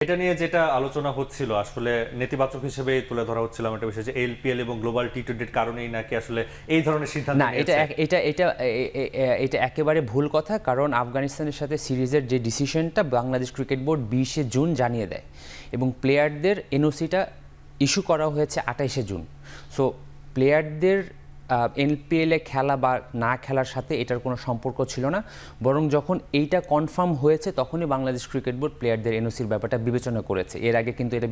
এটা নিয়ে যেটা আলোচনা হচ্ছিল আসলে নেতিবাচক হিসেবে তুলে ধরা হচ্ছিল একটা বিষয় যে এলপিএল এবং গ্লোবাল টি-20-র কারণেই নাকি আসলে এই ধরনের সিদ্ধান্ত না, এটা নিয়েছে। এটা এটা এটা একেবারে ভুল কথা। কারণ আফগানিস্তানের সাথে সিরিজের যে ডিসিশনটা বাংলাদেশ ক্রিকেট বোর্ড 20শে জুন জানিয়ে দেয় এবং প্লেয়ারদের এনওসিটা ইস্যু করা হয়েছে 28শে জুন। সো প্লেয়ারদের এনপিএলে খেলা বা না খেলার সাথে এটার কোনো সম্পর্ক ছিল না, বরং যখন এইটা কনফার্ম হয়েছে তখনই বাংলাদেশ ক্রিকেট বোর্ড প্লেয়ারদের এনওসির ব্যাপারটা বিবেচনা করেছে। এর আগে কিন্তু এটা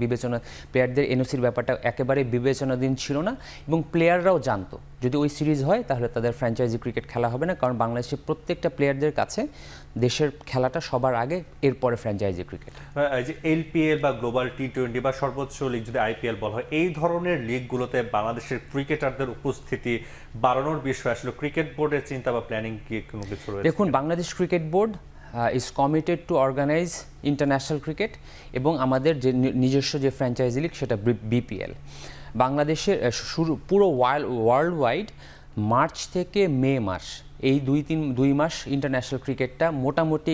প্লেয়ারদের এনওসির ব্যাপারটা একেবারে বিবেচনাধীন ছিল না এবং প্লেয়াররাও জানতো যদি ওই সিরিজ হয় তাহলে তাদের ফ্র্যাঞ্চাইজি ক্রিকেট খেলা হবে না, কারণ বাংলাদেশের প্রত্যেকটা প্লেয়ারদের কাছে দেশের খেলাটা সবার আগে, এরপরে ফ্র্যাঞ্চাইজি ক্রিকেট। এই যে এলপিএল বা গ্লোবাল টি-20 বা সর্বোচ্চ লিগ যদি আইপিএল বলা হয়, এই ধরনের লিগগুলোতে বাংলাদেশের ক্রিকেটারদের উপস্থিতি বাড়ানোর বিষয়ে আসলে ক্রিকেট বোর্ডের চিন্তা বা প্ল্যানিং কি কোনো কিছু রয়েছে? দেখুন, Bangladesh cricket board is committed to organise international cricket এবং আমাদের যে নিজস্ব যে ফ্র্যাঞ্চাইজি লিগ সেটা বিপিএল। বাংলাদেশের পুরো ওয়ার্ল্ড ওয়াইড মার্চ থেকে মে মাস, এই দুই মাস ইন্টারন্যাশনাল ক্রিকেটটা মোটামুটি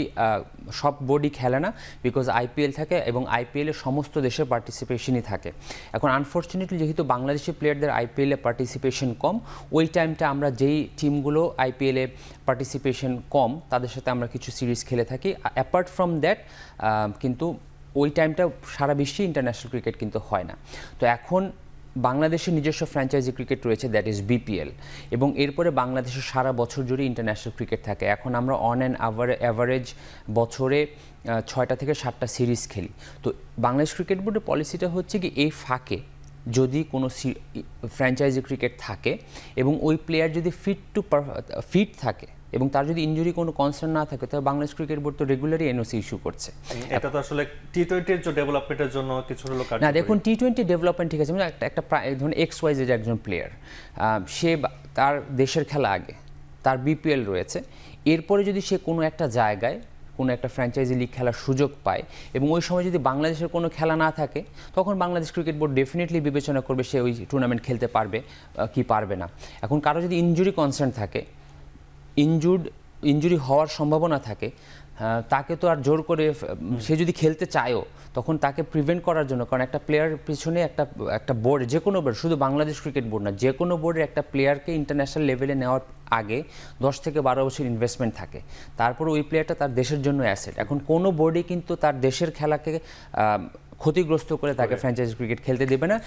সব বোর্ডই খেলে না, বিকজ আইপিএল থাকে এবং আইপিএলে সমস্ত দেশের পার্টিসিপেশনই থাকে। এখন আনফর্চুনেটলি যেহেতু বাংলাদেশের প্লেয়ারদের আইপিএলে পার্টিসিপেশন কম, ওই টাইমটা আমরা যেই টিমগুলো আইপিএলে পার্টিসিপেশন কম তাদের সাথে আমরা কিছু সিরিজ খেলে থাকি। অ্যাপার্ট ফ্রম দ্যাট কিন্তু ওই টাইমটা সারা বিশ্বে ইন্টারন্যাশনাল ক্রিকেট কিন্তু হয় না। তো এখন বাংলাদেশের নিজস্ব ফ্র্যাঞ্চাইজি ক্রিকেট রয়েছে, দ্যাট ইজ বিপিএল, এবং এরপরে বাংলাদেশের সারা বছর জুড়ে ইন্টারন্যাশনাল ক্রিকেট থাকে। এখন আমরা অন অ্যান অ্যাভারেজ বছরে 6টা থেকে 7টা সিরিজ খেলি। তো বাংলাদেশ ক্রিকেট বোর্ডের পলিসিটা হচ্ছে কি, এই ফাঁকে যদি কোনো ফ্র্যাঞ্চাইজি ক্রিকেট থাকে এবং ওই প্লেয়ার যদি ফিট থাকে এবং তার যদি ইনজুরি কোনো কনসার্ন না থাকে, তাহলে বাংলাদেশ ক্রিকেট বোর্ড তো রেগুলারই এনওসি ইস্যু করছে। এটা তো আসলে টি-20-র যে ডেভেলপমেন্টের জন্য কিছু হলো না, দেখুন, টি-20 ডেভেলপমেন্ট ঠিক আছে, মানে একটা ধরুন XYZ একজন প্লেয়ার, সে তার দেশের খেলা আগে, তার বিপিএল রয়েছে, এরপরে যদি সে কোনো একটা জায়গায় কোনো একটা ফ্র্যাঞ্চাইজি লিগ খেলার সুযোগ পায় এবং ওই সময় যদি বাংলাদেশের কোনো খেলা না থাকে, তখন বাংলাদেশ ক্রিকেট বোর্ড ডেফিনেটলি বিবেচনা করবে সে ওই টুর্নামেন্ট খেলতে পারবে কি পারবে না। এখন কারো যদি ইনজুরি কনসার্ন থাকে, ইনজুরি হওয়ার সম্ভাবনা থাকে, তাকে তো আর জোর করে, সে যদি খেলতে চায়ও তখন তাকে প্রিভেন্ট করার জন্য, কারণ একটা প্লেয়ারের পিছনে একটা বোর্ড, যে কোনো বোর্ড, শুধু বাংলাদেশ ক্রিকেট বোর্ড না, যে কোনো বোর্ডের একটা প্লেয়ারকে ইন্টারন্যাশনাল লেভেলে নেওয়ার আগে 10 থেকে 12 বছর ইনভেস্টমেন্ট থাকে, তারপরে ওই প্লেয়ারটা তার দেশের জন্য অ্যাসেট। এখন কোনো বোর্ডই কিন্তু তার দেশের খেলাকে ক্ষতিগ্রস্ত করে তাকে ফ্র্যাঞ্চাইজি ক্রিকেট খেলতে দেবে না।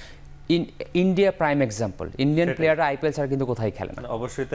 ইন্ডিয়া প্রাইম এক্সাম্পল, ইন্ডিয়ান প্লেয়াররা আইপিএল ছাড়া কিন্তু কোথায় খেলে না। অবশ্যই তো